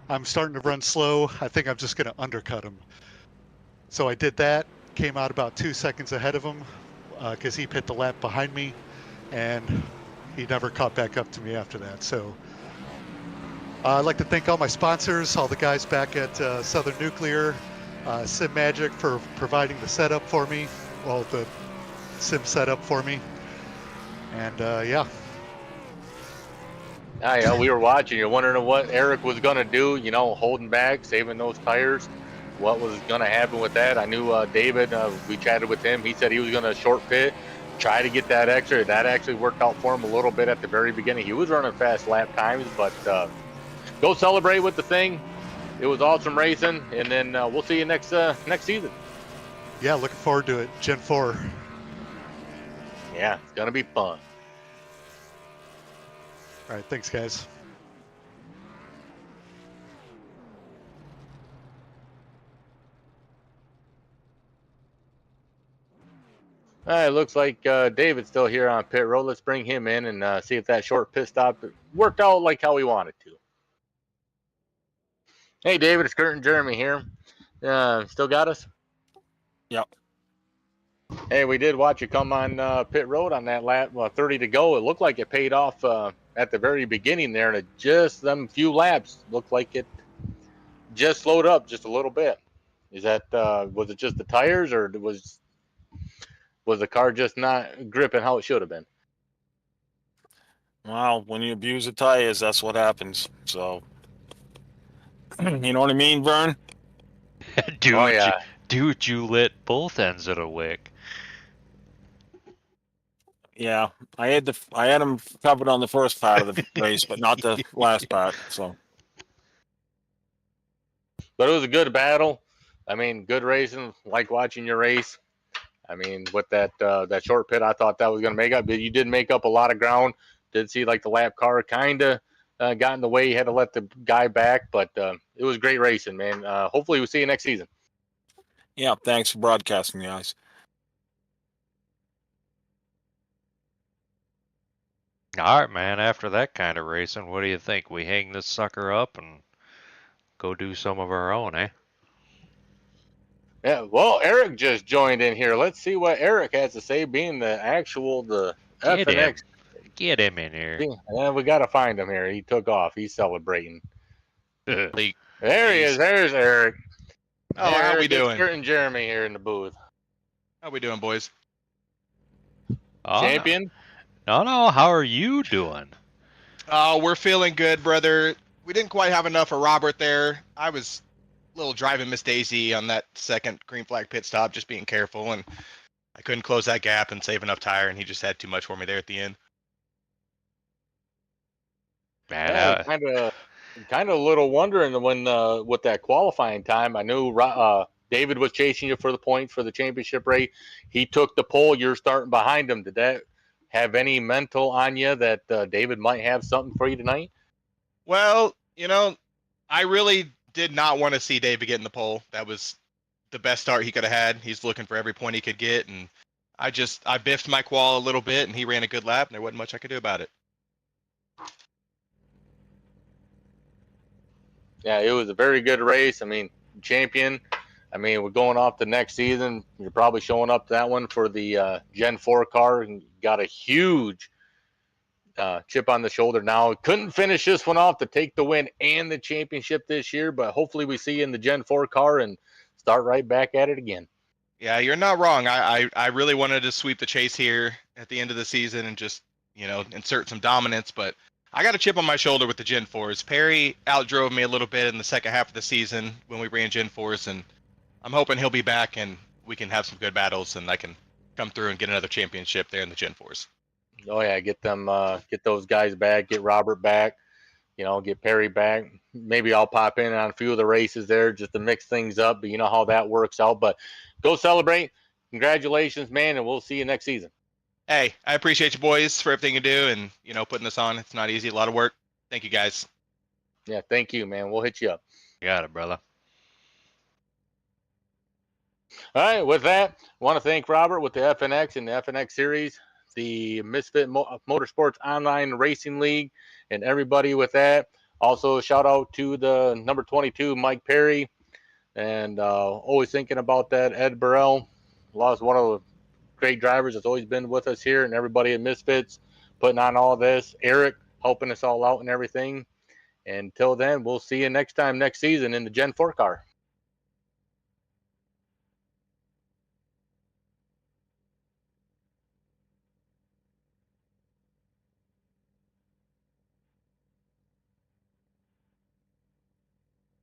I'm starting to run slow. I think I'm just going to undercut him. So I did that, came out about 2 seconds ahead of him because he pit the lap behind me, and he never caught back up to me after that. So I'd like to thank all my sponsors, all the guys back at Southern Nuclear, Sim Magic for providing the setup for me, well, the sim setup for me. And yeah. Yeah, we were watching. You're wondering what Eric was going to do, holding back, saving those tires. What was going to happen with that? I knew David, we chatted with him. He said he was going to short pit, try to get that extra. That actually worked out for him a little bit at the very beginning. He was running fast lap times, but go celebrate with the thing. It was awesome racing, and then we'll see you next season. Yeah, looking forward to it. Gen 4. Yeah, it's going to be fun. All right, thanks, guys. All right, looks like David's still here on pit road. Let's bring him in and see if that short pit stop worked out like how we wanted to. Hey, David, it's Kurt and Jeremy here. Still got us? Yep. Hey, we did watch you come on pit road on that lap, 30 to go. It looked like it paid off at the very beginning there, and just them few laps looked like it just slowed up just a little bit. Is that was it just the tires, or was the car just not gripping how it should have been? Well, when you abuse the tires, that's what happens. So, you know what I mean, Vern? Dude, Oh, yeah. you lit both ends of the wick. Yeah, I had them covered on the first part of the race, but not the last part. So, But it was a good battle. I mean, good racing. Like watching your race. I mean, with that short pit, I thought that was going to make up. But you did make up a lot of ground. Did see like the lap car kind of got in the way. You had to let the guy back, but it was great racing, man. Hopefully, we'll see you next season. yeah, thanks for broadcasting, guys. All right, man. After that kind of racing, what do you think? We hang this sucker up and go do some of our own, eh? Yeah, well, Eric just joined in here. Let's see what Eric has to say, being the FNX. Get him in here. Yeah, we got to find him here. He took off. He's celebrating. There he is. There's Eric. Oh, how Eric, we doing? Kurt and Jeremy here in the booth. How we doing, boys? Champion? No. How are you doing? Oh, we're feeling good, brother. We didn't quite have enough of Robert there. I was a little driving Miss Daisy on that second green flag pit stop, just being careful, and I couldn't close that gap and save enough tire, and he just had too much for me there at the end. Man, kind of a little wondering when with that qualifying time. I knew David was chasing you for the points for the championship race. He took the pole. You're starting behind him. Did that have any mental on you that David might have something for you tonight? Well, I really did not want to see David get in the pole. That was the best start he could have had. He's looking for every point he could get, and I biffed my qual a little bit, and he ran a good lap, and there wasn't much I could do about it. Yeah, it was a very good race. I mean, champion. I mean, we're going off the next season. You're probably showing up to that one for the Gen 4 car, and got a huge chip on the shoulder now. Couldn't finish this one off to take the win and the championship this year, but hopefully we see you in the Gen 4 car and start right back at it again. Yeah, you're not wrong. I really wanted to sweep the chase here at the end of the season and just, insert some dominance, but I got a chip on my shoulder with the Gen 4s. Perry outdrove me a little bit in the second half of the season when we ran Gen 4s, and I'm hoping he'll be back and we can have some good battles and I can come through and get another championship there in the Gen 4s. Oh yeah, get them, get those guys back, get Robert back, you know, get Perry back. Maybe I'll pop in on a few of the races there just to mix things up, but you know how that works out. But go celebrate. Congratulations, man, and we'll see you next season. Hey, I appreciate you boys for everything you do and, you know, putting this on. It's not easy, a lot of work. Thank you guys. Yeah, thank you, man. We'll hit you up. You got it, brother. All right, with that, I want to thank Robert with the FNX and the FNX series, the Misfit Motorsports Online Racing League, and everybody with that. Also, shout out to the number 22, Mike Perry, and always thinking about that, Ed Burrell. Lost one of the great drivers that's always been with us here, and everybody at Misfits putting on all this. Eric helping us all out and everything. Until then, we'll see you next time next season in the Gen 4 car.